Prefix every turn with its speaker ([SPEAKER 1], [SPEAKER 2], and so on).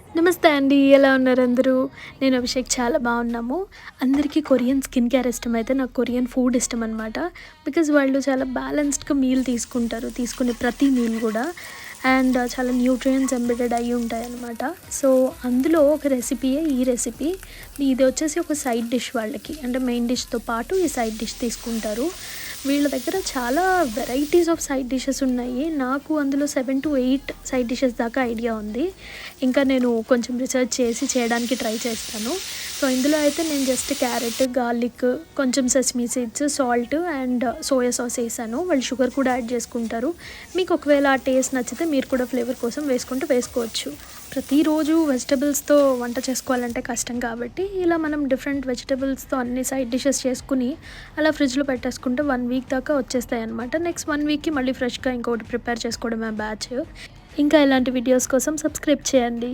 [SPEAKER 1] నమస్తే అండి. ఎలా ఉన్నారు అందరూ? నేను అభిషేక్ చాలా బాగున్నాము. అందరికీ కొరియన్ స్కిన్ కేర్ ఇష్టమైతే నాకు కొరియన్ ఫుడ్ ఇష్టమనమాట. బికాజ్ వాళ్ళు చాలా బ్యాలెన్స్డ్‌గా మీల్ తీసుకుంటారు. తీసుకునే ప్రతి మీల్ గూడా. అండ్ చాలా న్యూట్రియంట్స్ ఎంబెడెడ్ అయ్యి ఉంటాయన్నమాట. సో, అందులో ఒక రెసిపీయే ఈ రెసిపీ. ఇది వచ్చేసి ఒక సైడ్ డిష్ వాళ్ళకి. అంటే మెయిన్ డిష్‌తో పాటు ఈ సైడ్ డిష్ తీసుకుంటారు. వీళ్ళ దగ్గర చాలా వెరైటీస్ ఆఫ్ సైడ్ డిషెస్ ఉన్నాయి. నాకు అందులో 7-8 సైడ్ డిషెస్ దాకా ఐడియా ఉంది. ఇంకా నేను కొంచెం రిసర్చ్ చేసి చేయడానికి ట్రై చేస్తాను. సో, ఇందులో అయితే నేను జస్ట్ క్యారెట్, గార్లిక్, కొంచెం sesame seeds, salt and soya sauce ఏసాను. వాళ్ళు షుగర్ కూడా యాడ్ చేసుకుంటారు. మీకు ఒకవేళ ఆ టేస్ట్ నచ్చితే మీరు కూడా ఫ్లేవర్ కోసం వేసుకుంటే వేసుకోవచ్చు. ప్రతిరోజు వెజిటబుల్స్‌తో వంట చేసుకోవాలంటే కష్టం కాబట్టి, ఇలా మనం డిఫరెంట్ వెజిటబుల్స్‌తో అన్ని సైడ్ డిషెస్ చేసుకుని, అలా ఫ్రిడ్జ్‌లో పెట్టేసుకుంటే 1 వీక్ దాకా వచ్చేస్తాయన్నమాట. నెక్స్ట్ 1 వీక్‌కి మళ్ళీ ఫ్రెష్‌గా ఇంకొకటి ప్రిపేర్ చేసుకోవడమే బ్యాచ్. ఇంకా ఇలాంటి వీడియోస్ కోసం సబ్స్క్రైబ్ చేయండి.